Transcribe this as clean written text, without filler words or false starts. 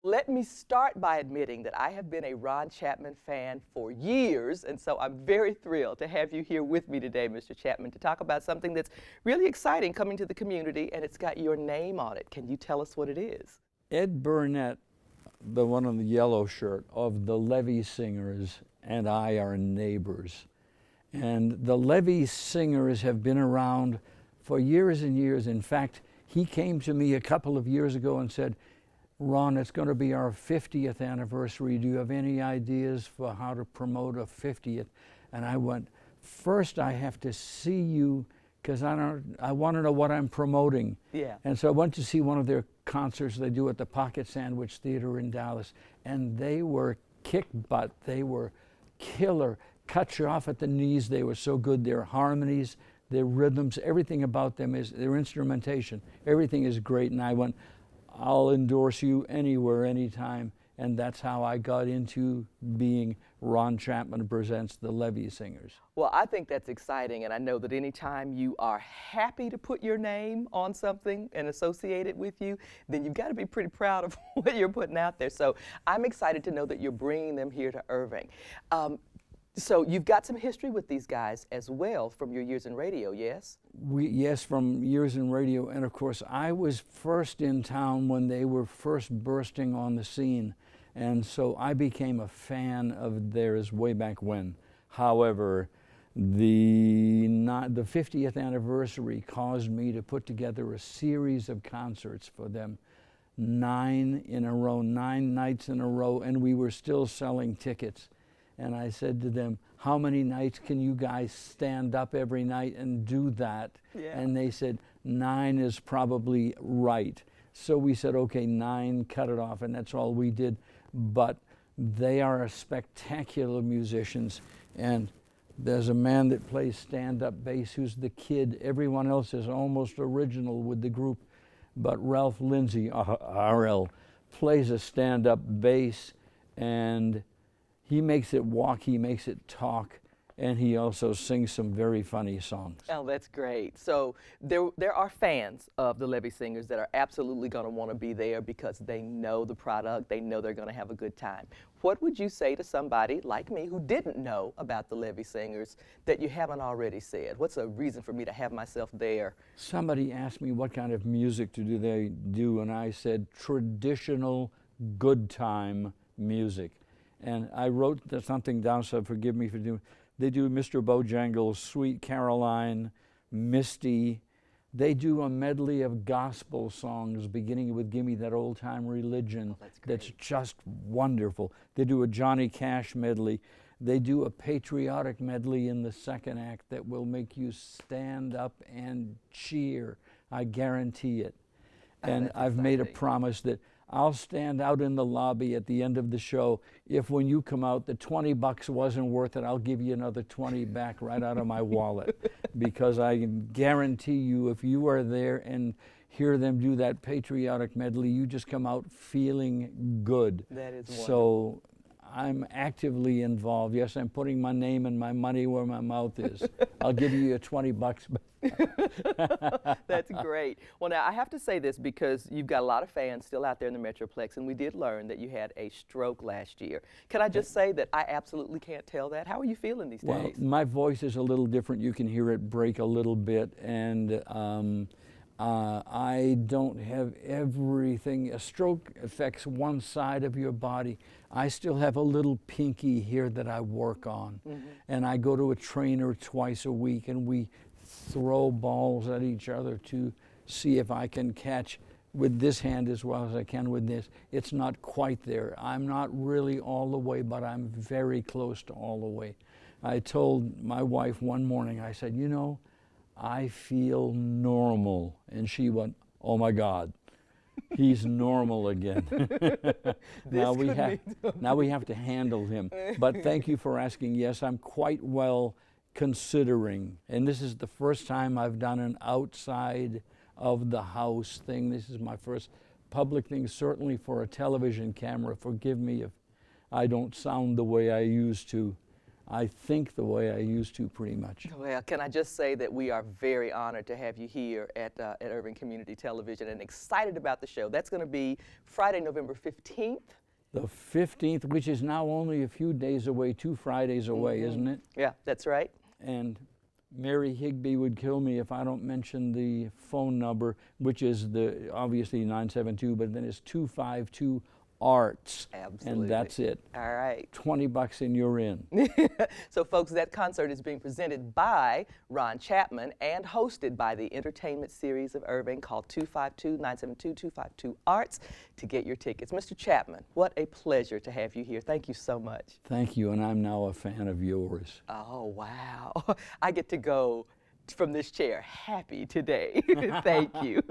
Let me start by admitting that I have been a Ron Chapman fan for years, and so I'm very thrilled to have you here with me today, Mr. Chapman, to talk about something that's really exciting coming to the community, and it's got your name on it. Can you tell us what it is? Ed Burnett, the one in the yellow shirt, of the Levee Singers, and I are neighbors. And the Levee Singers have been around for years and years. In fact, he came to me a couple of years ago and said, Ron, it's going to be our 50th anniversary. Do you have any ideas for how to promote a 50th? And I went, first I have to see you because I want to know what I'm promoting. Yeah. And so I went to see one of their concerts they do at the Pocket Sandwich Theater in Dallas. And they were kick butt. They were killer. Cut you off at the knees. They were so good. Their harmonies, their rhythms, everything about them is their instrumentation. Everything is great. And I went, I'll endorse you anywhere, anytime. And that's how I got into being Ron Chapman Presents the Levee Singers. Well, I think that's exciting, and I know that anytime you are happy to put your name on something and associate it with you, then you've got to be pretty proud of what you're putting out there. So I'm excited to know that you're bringing them here to Irving. So you've got some history with these guys as well from your years in radio, yes? Yes, from years in radio, and of course I was first in town when they were first bursting on the scene, and so I became a fan of theirs way back when. However, the 50th anniversary caused me to put together a series of concerts for them, 9 in a row, 9 nights in a row, and we were still selling tickets. And I said to them, how many nights can you guys stand up every night and do that? Yeah. And they said, 9 is probably right. So we said, okay, 9, cut it off, and that's all we did. But they are spectacular musicians, and there's a man that plays stand-up bass who's the kid. Everyone else is almost original with the group, but Ralph Lindsay, RL, plays a stand-up bass, and he makes it walk, he makes it talk, and he also sings some very funny songs. Oh, that's great. So there are fans of the Levee Singers that are absolutely going to want to be there because they know the product, they know they're going to have a good time. What would you say to somebody like me who didn't know about the Levee Singers that you haven't already said? What's a reason for me to have myself there? Somebody asked me what kind of music do they do, and I said traditional good time music. And I wrote something down, so forgive me for doing. They do Mr. Bojangles, Sweet Caroline, Misty. They do a medley of gospel songs, beginning with Gimme That Old Time Religion. Oh, that's just wonderful. They do a Johnny Cash medley. They do a patriotic medley in the second act that will make you stand up and cheer. I guarantee it. And I've made a promise that I'll stand out in the lobby at the end of the show. If when you come out, the $20 wasn't worth it, I'll give you another 20 back right out of my wallet. Because I can guarantee you, if you are there and hear them do that patriotic medley, you just come out feeling good. That is wonderful. So I'm actively involved. Yes, I'm putting my name and my money where my mouth is. I'll give you your $20 back. That's great. Well, now I have to say this because you've got a lot of fans still out there in the Metroplex, and we did learn that you had a stroke last year. Can I just say that I absolutely can't tell that? How are you feeling these Well, days? my voice is a little different. You can hear it break a little bit, and I don't have everything. A stroke affects one side of your body. I still have a little pinky here that I work on, and I go to a trainer twice a week, and we throw balls at each other to see if I can catch with this hand as well as I can with this. It's not quite there. I'm not really all the way, but I'm very close to all the way. I told my wife one morning, I said, you know, I feel normal. And she went, oh my God, he's normal again. now we have to handle him. But thank you for asking. Yes, I'm quite well considering. And this is the first time I've done an outside of the house thing. This is my first public thing, certainly for a television camera. Forgive me if I don't sound the way I used to. I think the way I used to pretty much. Well, can I just say that we are very honored to have you here at Irving Community Television and excited about the show. That's going to be Friday, November 15th. The 15th, which is now only a few days away, 2 Fridays away, isn't it? Yeah, that's right. And Mary Higbee would kill me if I don't mention the phone number, which is the obviously 972, but then it's 252 Arts. Absolutely. And that's it. All right. $20 and you're in. So folks, that concert is being presented by Ron Chapman and hosted by the entertainment series of Irving called 252-972-252 Arts to get your tickets. Mr. Chapman, what a pleasure to have you here. Thank you so much. Thank you, and I'm now a fan of yours. Oh, wow. I get to go from this chair happy today. Thank you.